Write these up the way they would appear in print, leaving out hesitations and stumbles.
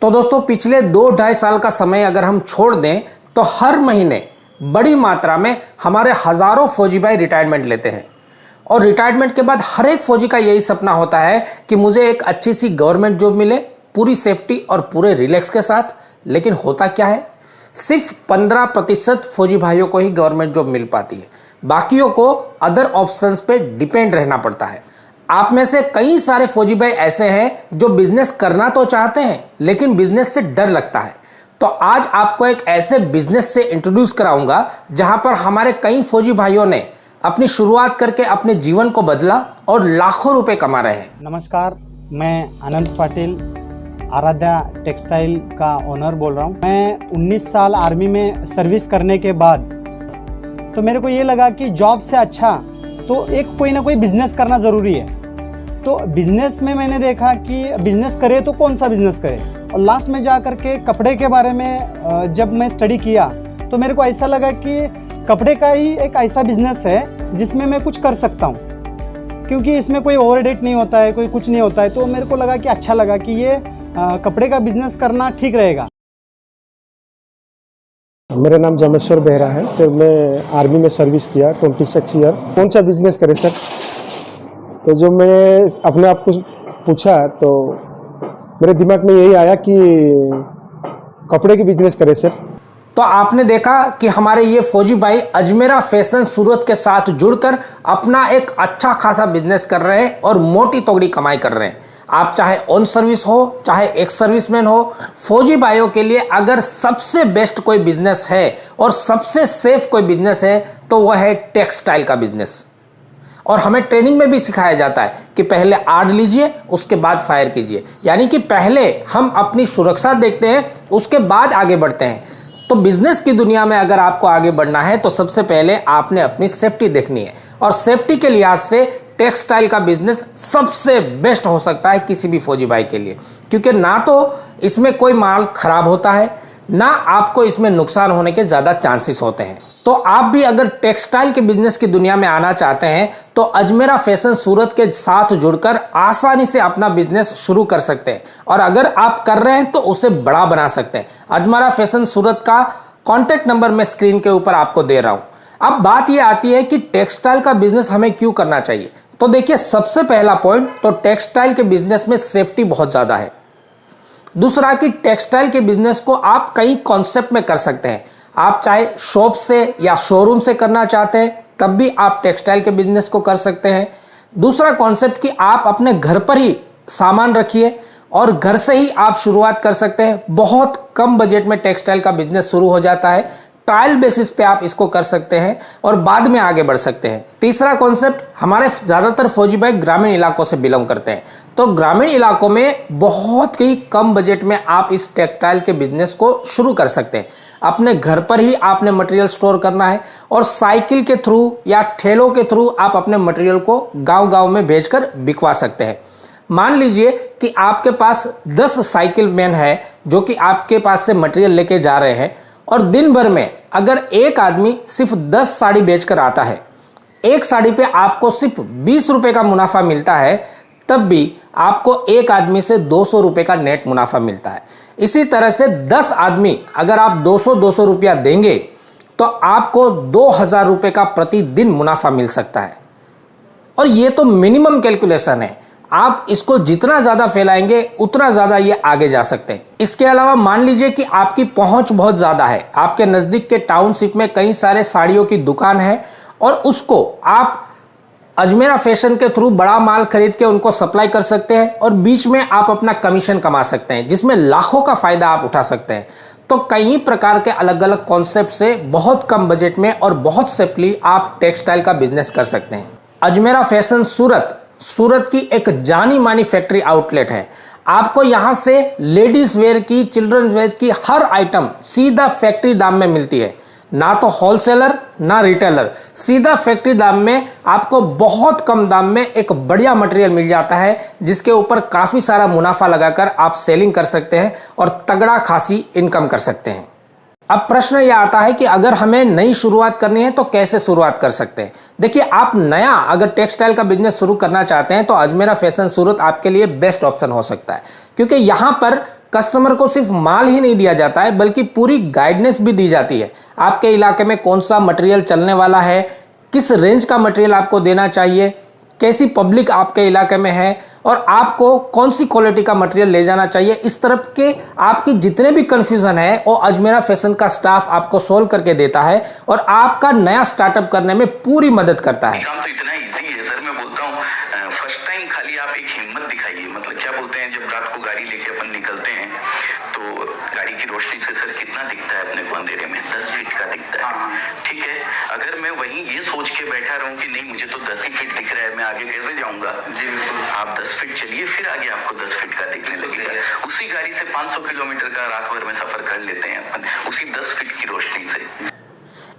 तो दोस्तों पिछले 2-2.5 साल का समय अगर हम छोड़ दें तो हर महीने बड़ी मात्रा में हमारे हजारों फौजी भाई रिटायरमेंट लेते हैं। और रिटायरमेंट के बाद हर एक फौजी का यही सपना होता है कि मुझे एक अच्छी सी गवर्नमेंट जॉब मिले, पूरी सेफ्टी और पूरे रिलैक्स के साथ। लेकिन होता क्या है, सिर्फ 15% फौजी भाइयों को ही गवर्नमेंट जॉब मिल पाती है, बाकियों को अदर ऑप्शंस पे डिपेंड रहना पड़ता है। आप में से कई सारे फौजी भाई ऐसे हैं जो बिजनेस करना तो चाहते हैं लेकिन बिजनेस से डर लगता है। तो आज आपको एक ऐसे बिजनेस से इंट्रोड्यूस कराऊंगा जहां पर हमारे कई फौजी भाइयों ने अपनी शुरुआत करके अपने जीवन को बदला और लाखों रुपए कमा रहे हैं। नमस्कार, मैं आनंद पाटिल आराध्या टेक्सटाइल का ओनर बोल रहा हूँ। मैं 19 साल आर्मी में सर्विस करने के बाद तो मेरे को ये लगा कि जॉब से अच्छा तो एक कोई ना कोई बिजनेस करना ज़रूरी है। तो बिजनेस में मैंने देखा कि बिजनेस करे तो कौन सा बिजनेस करे, और लास्ट में जा कर के कपड़े के बारे में जब मैं स्टडी किया तो मेरे को ऐसा लगा कि कपड़े का ही एक ऐसा बिजनेस है जिसमें मैं कुछ कर सकता हूँ, क्योंकि इसमें कोई ओवरडेट नहीं होता है, कोई कुछ नहीं होता है। तो मेरे को लगा कि अच्छा लगा कि ये कपड़े का बिजनेस करना ठीक रहेगा। मेरा नाम जमेश्वर बेहरा है। जब मैं आर्मी में सर्विस किया 26 ईयर, कौन सा बिजनेस करे सर, तो जो मैं अपने आप को पूछा तो मेरे दिमाग में यही आया कि कपड़े की बिजनेस करे सर। तो आपने देखा कि हमारे ये फौजी भाई अजमेरा फैशन सूरत के साथ जुड़कर अपना एक अच्छा खासा बिजनेस कर रहे हैं और मोटी तोगड़ी कमाई कर रहे हैं। आप चाहे ऑन सर्विस हो चाहे एक्स सर्विसमैन हो, फौजी भाइयों के लिए अगर सबसे बेस्ट कोई बिजनेस है और सबसे सेफ कोई बिजनेस है तो वह है टेक्सटाइल का बिजनेस। और हमें ट्रेनिंग में भी सिखाया जाता है कि पहले आड़ लीजिए उसके बाद फायर कीजिए, यानी कि पहले हम अपनी सुरक्षा देखते हैं उसके बाद आगे बढ़ते हैं। तो बिजनेस की दुनिया में अगर आपको आगे बढ़ना है तो सबसे पहले आपने अपनी सेफ्टी देखनी है, और सेफ्टी के लिहाज से टेक्सटाइल का बिजनेस सबसे बेस्ट हो सकता है किसी भी फौजी भाई के लिए, क्योंकि ना तो इसमें कोई माल खराब होता है ना आपको इसमें नुकसान होने के ज़्यादा चांसेस होते हैं। तो आप भी अगर टेक्सटाइल के बिजनेस की दुनिया में आना चाहते हैं तो अजमेरा फैशन सूरत के साथ जुड़कर आसानी से अपना बिजनेस शुरू कर सकते हैं, और अगर आप कर रहे हैं तो उसे बड़ा बना सकते हैं। अजमेरा फैशन सूरत का कॉन्टैक्ट नंबर मैं स्क्रीन के ऊपर आपको दे रहा हूं। अब बात यह आती है कि टेक्सटाइल का बिजनेस हमें क्यों करना चाहिए। तो देखिए, सबसे पहला पॉइंट तो टेक्सटाइल के बिजनेस में सेफ्टी बहुत ज्यादा है। दूसरा कि टेक्सटाइल के बिजनेस को आप कई कॉन्सेप्ट में कर सकते हैं। आप चाहे शॉप से या शोरूम से करना चाहते हैं तब भी आप टेक्सटाइल के बिजनेस को कर सकते हैं। दूसरा कॉन्सेप्ट कि आप अपने घर पर ही सामान रखिए और घर से ही आप शुरुआत कर सकते हैं। बहुत कम बजट में टेक्सटाइल का बिजनेस शुरू हो जाता है, ट्रायल बेसिस पे आप इसको कर सकते हैं और बाद में आगे बढ़ सकते हैं। तीसरा कॉन्सेप्ट, हमारे ज्यादातर फौजी भाई ग्रामीण इलाकों से बिलोंग करते हैं, तो ग्रामीण इलाकों में बहुत ही कम बजट में आप इस टेक्सटाइल के बिजनेस को शुरू कर सकते हैं। अपने घर पर ही आपने मटेरियल स्टोर करना है और साइकिल के थ्रू या ठेलों के थ्रू आप अपने मटेरियल को गांव-गांव में भेजकर बिकवा सकते हैं। मान लीजिए कि आपके पास 10 साइकिल मैन है जो कि आपके पास से मटेरियल लेके जा रहे हैं, और दिन भर में अगर एक आदमी सिर्फ 10 साड़ी बेचकर आता है, एक साड़ी पे आपको सिर्फ 20 रुपए का मुनाफा मिलता है, तब भी आपको एक आदमी से 200 रुपए का नेट मुनाफा मिलता है। इसी तरह से 10 आदमी अगर आप 200 रुपया देंगे तो आपको 2000 रुपए का प्रतिदिन मुनाफा मिल सकता है। और ये तो मिनिमम कैलकुलेशन है, आप इसको जितना ज्यादा फैलाएंगे उतना ज्यादा ये आगे जा सकते हैं। इसके अलावा मान लीजिए कि आपकी पहुंच बहुत ज्यादा है, आपके नजदीक के टाउनशिप में कई सारे साड़ियों की दुकान है और उसको आप अजमेरा फैशन के थ्रू बड़ा माल खरीद के उनको सप्लाई कर सकते हैं और बीच में आप अपना कमीशन कमा सकते हैं, जिसमें लाखों का फायदा आप उठा सकते हैं। तो कई प्रकार के अलग अलग कॉन्सेप्ट से बहुत कम बजट में और बहुत सेफली आप टेक्सटाइल का बिजनेस कर सकते हैं। अजमेरा फैशन सूरत की एक जानी मानी फैक्ट्री आउटलेट है। आपको यहां से लेडीज वेयर की, चिल्ड्रंस वेयर की हर आइटम सीधा फैक्ट्री दाम में मिलती है, ना तो होलसेलर ना रिटेलर, सीधा फैक्ट्री दाम में आपको बहुत कम दाम में एक बढ़िया मटेरियल मिल जाता है, जिसके ऊपर काफी सारा मुनाफा लगाकर आप सेलिंग कर सकते हैं और तगड़ा खासी इनकम कर सकते हैं। अब प्रश्न यह आता है कि अगर हमें नई शुरुआत करनी है तो कैसे शुरुआत कर सकते हैं। देखिए, आप नया अगर टेक्सटाइल का बिजनेस शुरू करना चाहते हैं तो अजमेरा फैशन सूरत आपके लिए बेस्ट ऑप्शन हो सकता है, क्योंकि यहाँ पर कस्टमर को सिर्फ माल ही नहीं दिया जाता है बल्कि पूरी गाइडेंस भी दी जाती है। आपके इलाके में कौन सा मटेरियल चलने वाला है, किस रेंज का मटेरियल आपको देना चाहिए, कैसी पब्लिक आपके इलाके में है और आपको कौन सी क्वालिटी का मटेरियल ले जाना चाहिए, इस तरफ के आपकी जितने भी कंफ्यूजन है वो अजमेरा फैशन का स्टाफ आपको सोल्व करके देता है और आपका नया स्टार्टअप करने में पूरी मदद करता है। काम तो इतना इजी है सर, मैं बोलता हूँ फर्स्ट टाइम खाली आप एक हिम्मत दिखाइए। मतलब क्या बोलते हैं, जब रात को गाड़ी लेके अपन निकलते हैं तो गाड़ी की रोशनी से सर कितना दिखता है अपने को अंधेरे में, 10 फीट का दिखता है। ठीक है, अगर मैं वहीं ये सोच के बैठा रहूं कि नहीं मुझे तो 10 ही फीट दिख रहा है, मैं आगे कैसे जाऊंगा। जी बिल्कुल, आप 10 फीट चलिए, फिर आगे आपको 10 फीट का दिखने लगेगा। उसी गाड़ी से 500 किलोमीटर का रात भर में सफर कर लेते हैं अपन, उसी 10 फीट की रोशनी से।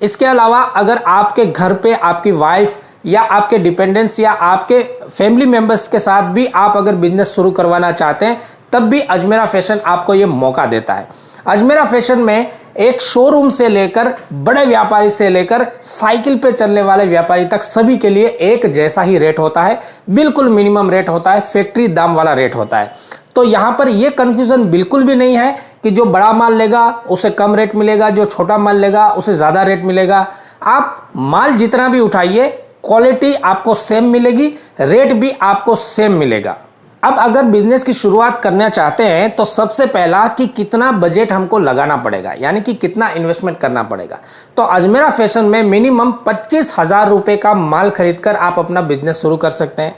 इसके अलावा अगर आपके घर पे आपकी वाइफ या आपके डिपेंडेंट्स या आपके फैमिली मेंबर्स के साथ भी आप अगर बिजनेस शुरू करवाना चाहते हैं तब भी अजमेरा फैशन आपको ये मौका देता है। अजमेरा फैशन में एक शोरूम से लेकर बड़े व्यापारी से लेकर साइकिल पे चलने वाले व्यापारी तक सभी के लिए एक जैसा ही रेट होता है, बिल्कुल मिनिमम रेट होता है, फैक्ट्री दाम वाला रेट होता है। तो यहाँ पर यह कंफ्यूजन बिल्कुल भी नहीं है कि जो बड़ा माल लेगा उसे कम रेट मिलेगा, जो छोटा माल लेगा उसे ज़्यादा रेट मिलेगा। आप माल जितना भी उठाइए क्वालिटी आपको सेम मिलेगी, रेट भी आपको सेम मिलेगा। अब अगर बिजनेस की शुरुआत करना चाहते हैं तो सबसे पहला कि कितना बजट हमको लगाना पड़ेगा, यानी कि कितना इन्वेस्टमेंट करना पड़ेगा। तो अजमेरा फैशन में मिनिमम 25,000 रुपये का माल खरीदकर आप अपना बिजनेस शुरू कर सकते हैं,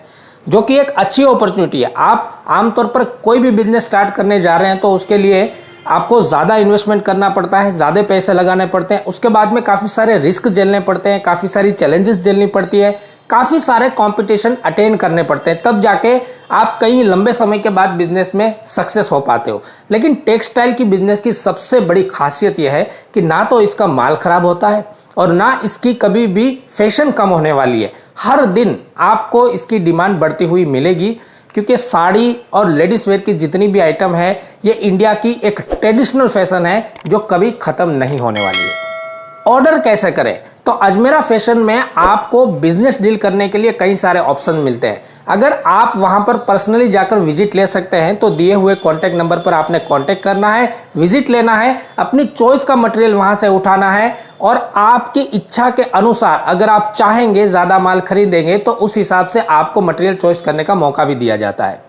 जो कि एक अच्छी अपॉर्चुनिटी है। आप आमतौर पर कोई भी बिजनेस स्टार्ट करने जा रहे हैं तो उसके लिए आपको ज़्यादा इन्वेस्टमेंट करना पड़ता है, ज़्यादा पैसे लगाने पड़ते हैं, उसके बाद में काफ़ी सारे रिस्क झेलने पड़ते हैं, काफ़ी सारी चैलेंजेस झेलनी पड़ती है, काफ़ी सारे कंपटीशन अटेंड करने पड़ते हैं, तब जाके आप कई लंबे समय के बाद बिजनेस में सक्सेस हो पाते हो। लेकिन टेक्सटाइल की बिजनेस की सबसे बड़ी खासियत यह है कि ना तो इसका माल खराब होता है और ना इसकी कभी भी फैशन कम होने वाली है। हर दिन आपको इसकी डिमांड बढ़ती हुई मिलेगी, क्योंकि साड़ी और लेडीज वेयर की जितनी भी आइटम है ये इंडिया की एक ट्रेडिशनल फैशन है जो कभी खत्म नहीं होने वाली है। ऑर्डर कैसे करें? तो अजमेरा फैशन में आपको बिजनेस डील करने के लिए कई सारे ऑप्शन मिलते हैं। अगर आप वहां पर पर्सनली जाकर विजिट ले सकते हैं तो दिए हुए कॉन्टैक्ट नंबर पर आपने कॉन्टैक्ट करना है, विजिट लेना है, अपनी चॉइस का मटेरियल वहां से उठाना है और आपकी इच्छा के अनुसार अगर आप चाहेंगे ज़्यादा माल खरीदेंगे तो उस हिसाब से आपको मटेरियल चॉइस करने का मौका भी दिया जाता है।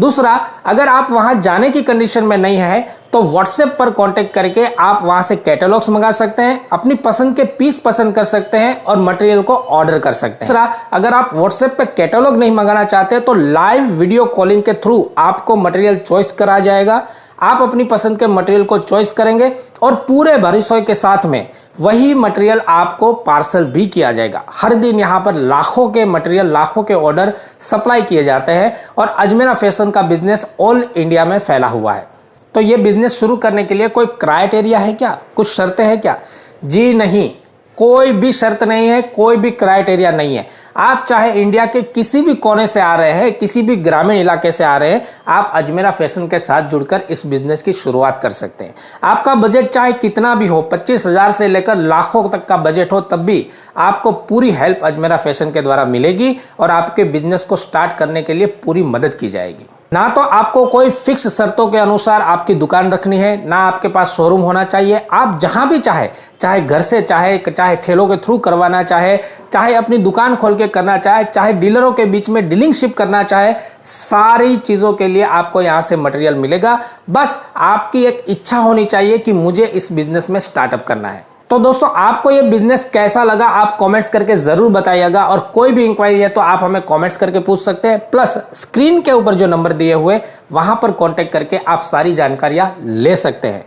दूसरा, अगर आप वहां जाने की कंडीशन में नहीं है तो व्हाट्सएप पर कांटेक्ट करके आप वहां से कैटलॉग्स मंगा सकते हैं, अपनी पसंद के पीस पसंद कर सकते हैं और मटेरियल को ऑर्डर कर सकते हैं। तीसरा, अगर आप व्हाट्सएप पे कैटलॉग नहीं मंगाना चाहते तो लाइव वीडियो कॉलिंग के थ्रू आपको मटेरियल चॉइस करा जाएगा। आप अपनी पसंद के मटेरियल को चॉइस करेंगे और पूरे भरोसे के साथ में वही मटेरियल आपको पार्सल भी किया जाएगा। हर दिन यहाँ पर लाखों के मटेरियल, लाखों के ऑर्डर सप्लाई किए जाते हैं और अजमेरा फैशन का बिजनेस ऑल इंडिया में फैला हुआ है। तो ये बिजनेस शुरू करने के लिए कोई क्राइटेरिया है क्या, कुछ शर्तें हैं क्या? जी नहीं, कोई भी शर्त नहीं है, कोई भी क्राइटेरिया नहीं है। आप चाहे इंडिया के किसी भी कोने से आ रहे हैं, किसी भी ग्रामीण इलाके से आ रहे हैं, आप अजमेरा फैशन के साथ जुड़कर इस बिजनेस की शुरुआत कर सकते हैं। आपका बजट चाहे कितना भी हो, 25,000 से लेकर लाखों तक का बजट हो, तब भी आपको पूरी हेल्प अजमेरा फैशन के द्वारा मिलेगी और आपके बिजनेस को स्टार्ट करने के लिए पूरी मदद की जाएगी। ना तो आपको कोई फिक्स शर्तों के अनुसार आपकी दुकान रखनी है, ना आपके पास शोरूम होना चाहिए। आप जहां भी चाहे घर से, चाहे ठेलों के थ्रू करवाना चाहे अपनी दुकान खोल के करना चाहे डीलरों के बीच में डीलिंगशिप करना चाहे, सारी चीज़ों के लिए आपको यहाँ से मटेरियल मिलेगा। बस आपकी एक इच्छा होनी चाहिए कि मुझे इस बिजनेस में स्टार्टअप करना है। तो दोस्तों, आपको ये बिजनेस कैसा लगा आप कमेंट्स करके जरूर बताइएगा और कोई भी इंक्वायरी है तो आप हमें कमेंट्स करके पूछ सकते हैं। प्लस स्क्रीन के ऊपर जो नंबर दिए हुए वहां पर कांटेक्ट करके आप सारी जानकारियां ले सकते हैं।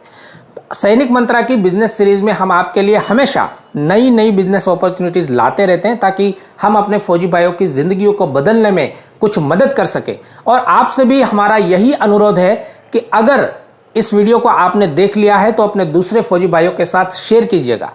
सैनिक मंत्रा की बिजनेस सीरीज में हम आपके लिए हमेशा नई नई बिजनेस अपॉर्चुनिटीज लाते रहते हैं ताकि हम अपने फौजी भाइयों की जिंदगियों को बदलने में कुछ मदद कर सके। और आपसे भी हमारा यही अनुरोध है कि अगर इस वीडियो को आपने देख लिया है तो अपने दूसरे फौजी भाइयों के साथ शेयर कीजिएगा।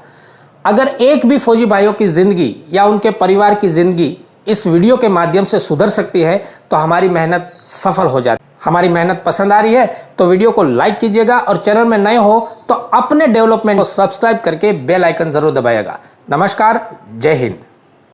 अगर एक भी फौजी भाइयों की जिंदगी या उनके परिवार की जिंदगी इस वीडियो के माध्यम से सुधर सकती है तो हमारी मेहनत सफल हो जाती है। हमारी मेहनत पसंद आ रही है तो वीडियो को लाइक कीजिएगा और चैनल में नए हो तो अपने डेवलपमेंट को सब्सक्राइब करके बेल आइकन जरूर दबाइएगा। नमस्कार, जय हिंद।